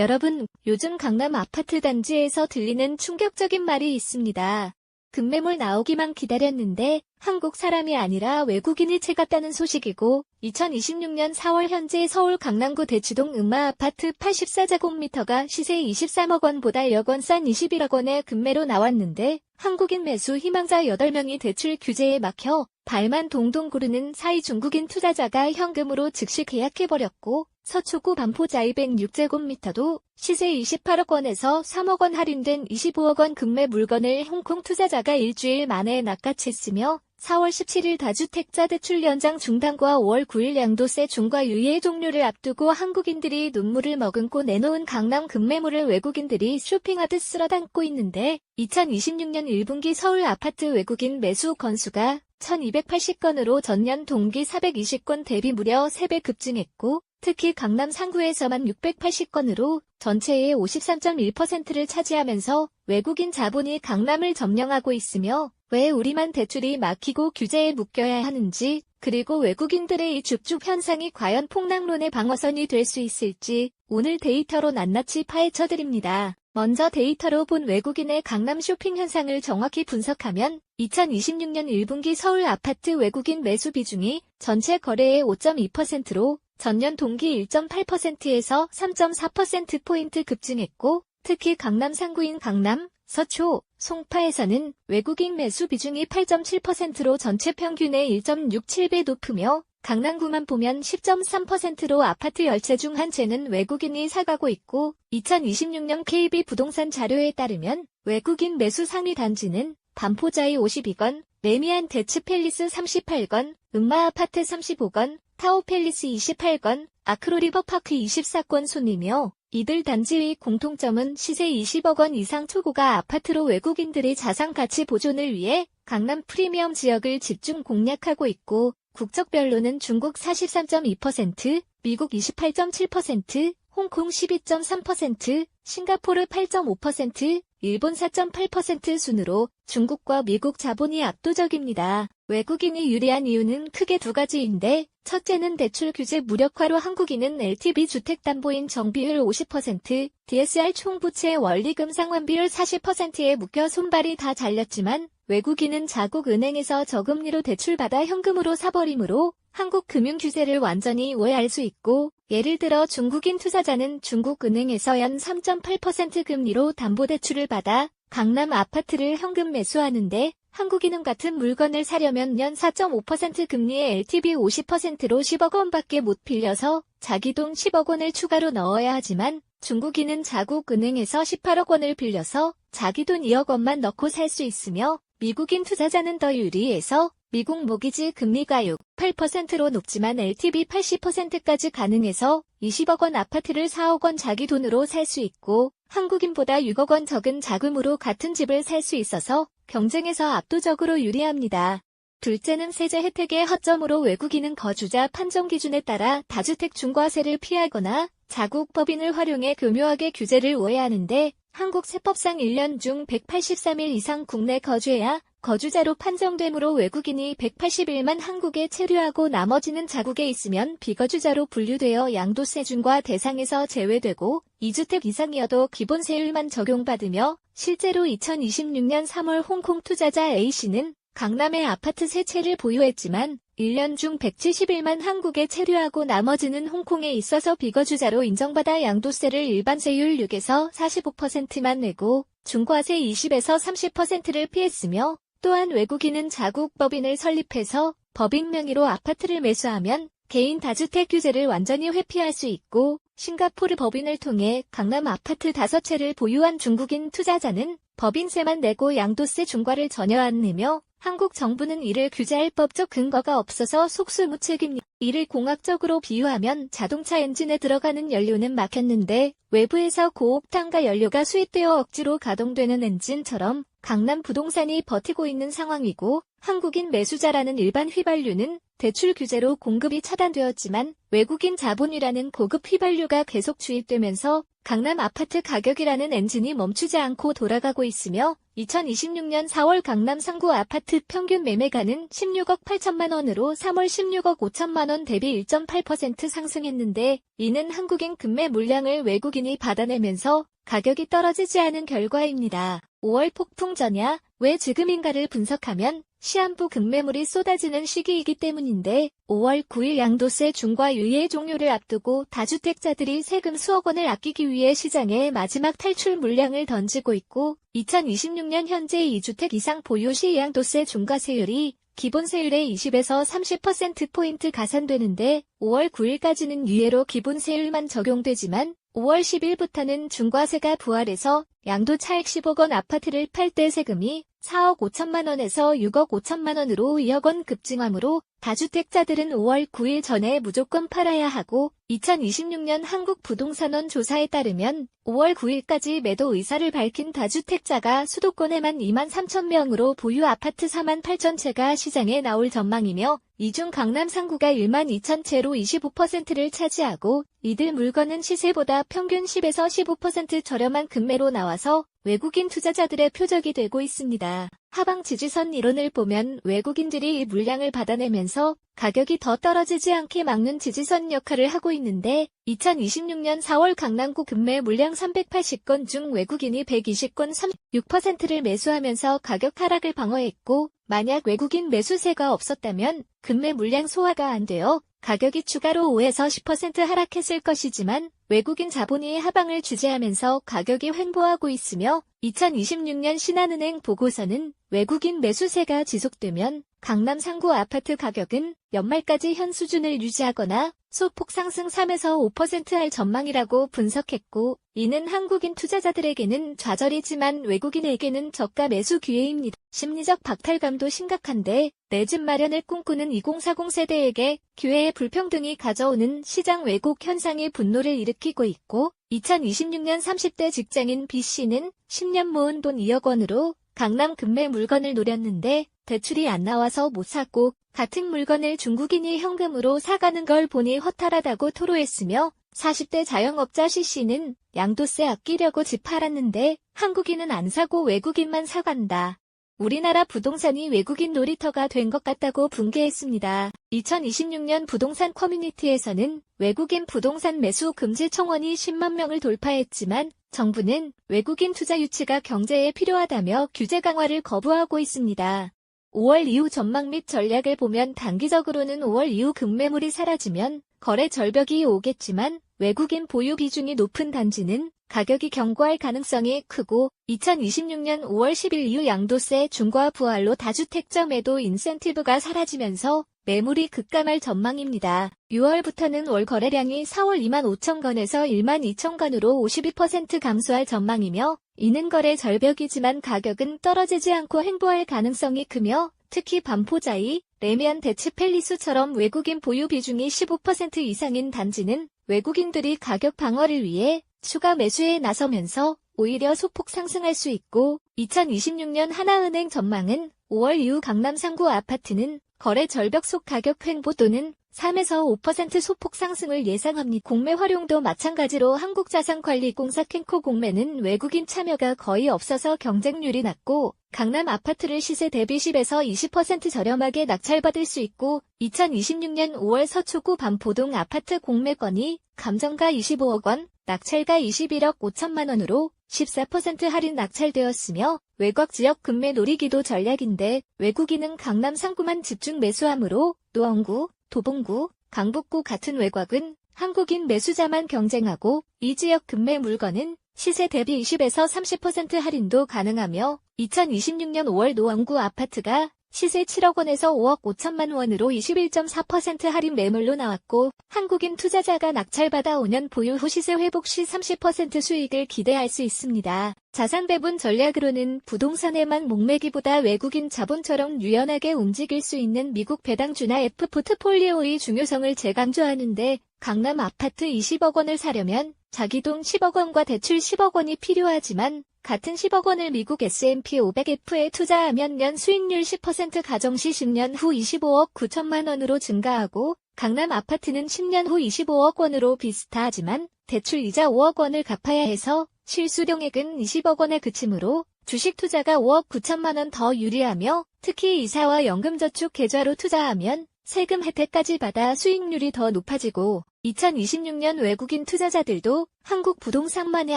여러분, 요즘 강남 아파트 단지에서 들리는 충격적인 말이 있습니다. 급매물 나오기만 기다렸는데 한국 사람이 아니라 외국인이 채갔다는 소식이고 2026년 4월 현재 서울 강남구 대치동 음마아파트 84제곱미터가 시세 23억 원보다 1억 원 싼 21억 원의 급매로 나왔는데 한국인 매수 희망자 8명이 대출 규제에 막혀 발만 동동 구르는 사이 중국인 투자자가 현금으로 즉시 계약해버렸고 서초구 반포자 206제곱미터도 시세 28억 원에서 3억 원 할인된 25억 원 급매 물건을 홍콩 투자자가 일주일 만에 낚아챘으며 4월 17일 다주택자 대출 연장 중단과 5월 9일 양도세 중과 유예 종료를 앞두고 한국인들이 눈물을 머금고 내놓은 강남 급매물을 외국인들이 쇼핑하듯 쓸어담고 있는데 2026년 1분기 서울 아파트 외국인 매수 건수가 1280건으로 전년 동기 420건 대비 무려 3배 급증했고 특히 강남 상구에서만 680건으로 전체의 53.1%를 차지하면서 외국인 자본이 강남을 점령하고 있으며 왜 우리만 대출이 막히고 규제에 묶여야 하는지 그리고 외국인들의 이 줍줍 현상이 과연 폭락론의 방어선이 될 수 있을지 오늘 데이터로 낱낱이 파헤쳐드립니다. 먼저 데이터로 본 외국인의 강남 쇼핑 현상을 정확히 분석하면 2026년 1분기 서울 아파트 외국인 매수 비중이 전체 거래의 5.2%로 전년 동기 1.8%에서 3.4%포인트 급증했고 특히 강남 상구인 강남, 서초, 송파에서는 외국인 매수 비중이 8.7%로 전체 평균의 1.67배 높으며 강남구만 보면 10.3%로 아파트 10채 중 한 채는 외국인이 사가고 있고 2026년 KB부동산 자료에 따르면 외국인 매수 상위 단지는 반포자이 52건, 레미안 대치팰리스 38건, 음마아파트 35건, 타오팰리스 28건, 아크로리버파크 24건 순이며 이들 단지의 공통점은 시세 20억 원 이상 초고가 아파트로 외국인들의 자산가치 보존을 위해 강남 프리미엄 지역을 집중 공략하고 있고 국적별로는 중국 43.2%, 미국 28.7%, 홍콩 12.3%, 싱가포르 8.5%, 일본 4.8% 순으로 중국과 미국 자본이 압도적입니다. 외국인이 유리한 이유는 크게 두 가지인데 첫째는 대출 규제 무력화로 한국인은 LTV 주택담보인 정비율 50%, DSR 총부채 원리금 상환비율 40%에 묶여 손발이 다 잘렸지만 외국인은 자국 은행에서 저금리로 대출받아 현금으로 사버리므로 한국 금융 규제를 완전히 오해할 수 있고 예를 들어 중국인 투자자는 중국 은행에서 연 3.8% 금리로 담보대출을 받아 강남 아파트를 현금 매수하는데 한국인은 같은 물건을 사려면 연 4.5% 금리의 LTV 50%로 10억 원밖에 못 빌려서 자기 돈 10억 원을 추가로 넣어야 하지만 중국인은 자국 은행에서 18억 원을 빌려서 자기 돈 2억 원만 넣고 살 수 있으며 미국인 투자자는 더 유리해서 미국 모기지 금리가 6, 8%로 높지만 LTV 80%까지 가능해서 20억 원 아파트를 4억 원 자기 돈으로 살 수 있고 한국인보다 6억 원 적은 자금으로 같은 집을 살 수 있어서 경쟁에서 압도적으로 유리합니다. 둘째는 세제 혜택의 허점으로 외국인은 거주자 판정 기준에 따라 다주택 중과세를 피하거나 자국 법인을 활용해 교묘하게 규제를 오해하는데 한국 세법상 1년 중 183일 이상 국내 거주해야 거주자로 판정되므로 외국인이 180일만 한국에 체류하고 나머지는 자국에 있으면 비거주자로 분류되어 양도세 중과 대상에서 제외되고 2주택 이상이어도 기본세율만 적용받으며 실제로 2026년 3월 홍콩 투자자 A씨는 강남에 아파트 3채를 보유했지만 1년 중 170일만 한국에 체류하고 나머지는 홍콩에 있어서 비거주자로 인정받아 양도세를 일반세율 6에서 45%만 내고 중과세 20에서 30%를 피했으며 또한 외국인은 자국 법인을 설립해서 법인 명의로 아파트를 매수하면 개인 다주택 규제를 완전히 회피할 수 있고 싱가포르 법인을 통해 강남 아파트 5채를 보유한 중국인 투자자는 법인세만 내고 양도세 중과를 전혀 안 내며 한국 정부는 이를 규제할 법적 근거가 없어서 속수무책입니다. 이를 공학적으로 비유하면 자동차 엔진에 들어가는 연료는 막혔는데 외부에서 고옥탄과 연료가 수입되어 억지로 가동되는 엔진처럼 강남 부동산이 버티고 있는 상황이고 한국인 매수자라는 일반 휘발유는 대출 규제로 공급이 차단되었지만 외국인 자본이라는 고급 휘발유가 계속 주입되면서 강남 아파트 가격이라는 엔진이 멈추지 않고 돌아가고 있으며 2026년 4월 강남 상구 아파트 평균 매매가는 16억 8천만 원으로 3월 16억 5천만 원 대비 1.8% 상승했는데 이는 한국인 급매 물량을 외국인이 받아내면서 가격이 떨어지지 않은 결과입니다. 5월 폭풍 전야, 왜 지금인가를 분석하면 시한부 급매물이 쏟아지는 시기이기 때문인데 5월 9일 양도세 중과 유예 종료를 앞두고 다주택자들이 세금 수억 원을 아끼기 위해 시장에 마지막 탈출 물량을 던지고 있고 2026년 현재 2주택 이상 보유 시 양도세 중과세율이 기본세율의 20에서 30%포인트 가산되는데 5월 9일까지는 유예로 기본세율만 적용되지만 5월 10일부터는 중과세가 부활해서 양도 차익 10억 원 아파트를 팔 때 세금이 4억 5천만 원에서 6억 5천만 원으로 2억 원 급증하므로 다주택자들은 5월 9일 전에 무조건 팔아야 하고 2026년 한국부동산원 조사에 따르면 5월 9일까지 매도 의사를 밝힌 다주택자가 수도권에만 2만 3천 명으로 보유 아파트 4만 8천 채가 시장에 나올 전망이며 이 중 강남 상구가 1만 2천 채로 25%를 차지하고 이들 물건은 시세보다 평균 10에서 15% 저렴한 금매로 나와서 외국인 투자자들의 표적이 되고 있습니다. 하방 지지선 이론을 보면 외국인들이 이 물량을 받아내면서 가격이 더 떨어지지 않게 막는 지지선 역할을 하고 있는데 2026년 4월 강남구 급매 물량 380건 중 외국인이 120건 36%를 매수하면서 가격 하락을 방어했고 만약 외국인 매수세가 없었다면 급매 물량 소화가 안 되어 가격이 추가로 5에서 10% 하락했을 것이지만 외국인 자본이 하방을 주재하면서 가격이 횡보하고 있으며 2026년 신한은행 보고서는 외국인 매수세가 지속되면 강남 상구 아파트 가격은 연말까지 현 수준을 유지하거나 소폭 상승 3에서 5%할 전망이라고 분석했고 이는 한국인 투자자들에게는 좌절이지만 외국인에게는 저가 매수 기회입니다. 심리적 박탈감도 심각한데 내 집 마련을 꿈꾸는 2040 세대에게 기회의 불평등이 가져오는 시장 왜곡 현상이 분노를 일으키고 있고 2026년 30대 직장인 B씨는 10년 모은 돈 2억 원으로 강남 급매 물건을 노렸는데 대출이 안 나와서 못 샀고 같은 물건을 중국인이 현금으로 사가는 걸 보니 허탈하다고 토로했으며 40대 자영업자 C씨는 양도세 아끼려고 집 팔았는데 한국인은 안 사고 외국인만 사간다. 우리나라 부동산이 외국인 놀이터가 된 것 같다고 분개했습니다. 2026년 부동산 커뮤니티에서는 외국인 부동산 매수 금지 청원이 10만 명을 돌파했지만 정부는 외국인 투자 유치가 경제에 필요하다며 규제 강화를 거부하고 있습니다. 5월 이후 전망 및 전략을 보면 단기적으로는 5월 이후 급매물이 사라지면 거래 절벽이 오겠지만 외국인 보유 비중이 높은 단지는 가격이 견고할 가능성이 크고 2026년 5월 10일 이후 양도세 중과 부활로 다주택자 매도 인센티브가 사라지면서 매물이 급감할 전망입니다. 6월부터는 월 거래량이 4월 2만 5천 건에서 1만 2천 건으로 52% 감소할 전망이며 이는 거래 절벽이지만 가격은 떨어지지 않고 횡보할 가능성이 크며 특히 반포자이, 레미안 대치팰리스처럼 외국인 보유 비중이 15% 이상인 단지는 외국인들이 가격 방어를 위해 추가 매수에 나서면서 오히려 소폭 상승할 수 있고 2026년 하나은행 전망은 5월 이후 강남 상구 아파트는 거래 절벽 속 가격 횡보 또는 3에서 5% 소폭 상승을 예상합니다. 공매 활용도 마찬가지로 한국자산관리공사 캔코 공매는 외국인 참여가 거의 없어서 경쟁률이 낮고 강남 아파트를 시세 대비 10에서 20% 저렴하게 낙찰받을 수 있고 2026년 5월 서초구 반포동 아파트 공매건이 감정가 25억 원, 낙찰가 21억 5천만 원으로 14% 할인 낙찰되었으며 외곽 지역 급매 노리기도 전략인데 외국인은 강남 상구만 집중 매수하므로 노원구, 도봉구, 강북구 같은 외곽은 한국인 매수자만 경쟁하고 이 지역 급매 물건은 시세 대비 20에서 30% 할인도 가능하며 2026년 5월 노원구 아파트가 시세 7억 원에서 5억 5천만 원으로 21.4% 할인 매물로 나왔고 한국인 투자자가 낙찰받아 5년 보유 후 시세 회복 시 30% 수익을 기대할 수 있습니다. 자산 배분 전략으로는 부동산에만 목매기보다 외국인 자본처럼 유연하게 움직일 수 있는 미국 배당주나 F 포트폴리오의 중요성을 재강조하는데 강남 아파트 20억 원을 사려면 자기 돈 10억 원과 대출 10억 원이 필요하지만 같은 10억 원을 미국 S&P 500F에 투자하면 년 수익률 10% 가정시 10년 후 25억 9천만 원으로 증가하고 강남 아파트는 10년 후 25억 원으로 비슷하지만 대출 이자 5억 원을 갚아야 해서 실수령액은 20억 원에 그치므로 주식 투자가 5억 9천만 원 더 유리하며 특히 이사와 연금저축 계좌로 투자하면 세금 혜택까지 받아 수익률이 더 높아지고 2026년 외국인 투자자들도 한국 부동산만이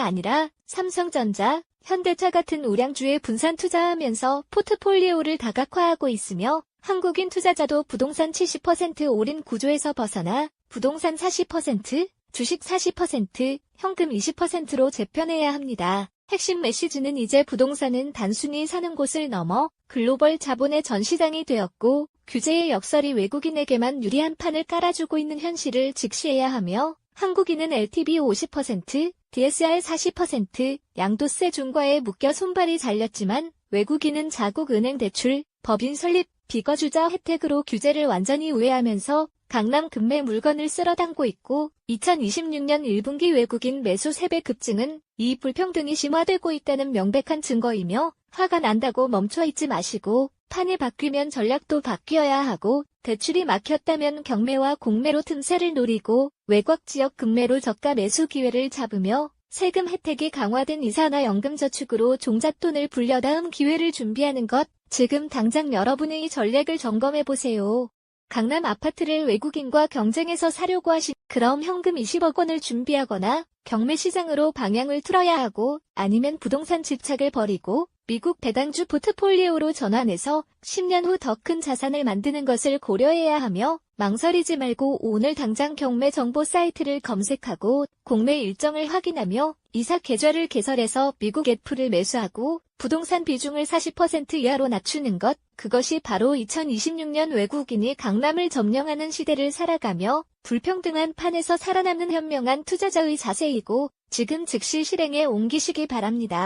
아니라 삼성전자, 현대차 같은 우량주에 분산 투자하면서 포트폴리오를 다각화하고 있으며 한국인 투자자도 부동산 70% 올인 구조에서 벗어나 부동산 40%, 주식 40%, 현금 20%로 재편해야 합니다. 핵심 메시지는 이제 부동산은 단순히 사는 곳을 넘어 글로벌 자본의 전시장이 되었고 규제의 역설이 외국인에게만 유리한 판을 깔아주고 있는 현실을 직시해야 하며 한국인은 LTV 50%, DSR 40%, 양도세 중과에 묶여 손발이 잘렸지만 외국인은 자국 은행 대출, 법인 설립, 비거주자 혜택으로 규제를 완전히 우회하면서 강남 금매 물건을 쓸어담고 있고 2026년 1분기 외국인 매수 3배 급증은 이 불평등이 심화되고 있다는 명백한 증거이며 화가 난다고 멈춰있지 마시고 판이 바뀌면 전략도 바뀌어야 하고 대출이 막혔다면 경매와 공매로 틈새를 노리고 외곽 지역 금매로 저가 매수 기회를 잡으며 세금 혜택이 강화된 이사나 연금저축으로 종잣돈을 불려 다음 기회를 준비하는 것 지금 당장 여러분의 전략을 점검해보세요. 강남 아파트를 외국인과 경쟁해서 사려고 그럼 현금 20억 원을 준비하거나 경매 시장으로 방향을 틀어야 하고 아니면 부동산 집착을 버리고 미국 배당주 포트폴리오로 전환해서 10년 후 더 큰 자산을 만드는 것을 고려해야 하며 망설이지 말고 오늘 당장 경매 정보 사이트를 검색하고 공매 일정을 확인하며 이사 계좌를 개설해서 미국 F를 매수하고 부동산 비중을 40% 이하로 낮추는 것, 그것이 바로 2026년 외국인이 강남을 점령하는 시대를 살아가며 불평등한 판에서 살아남는 현명한 투자자의 자세이고 지금 즉시 실행에 옮기시기 바랍니다.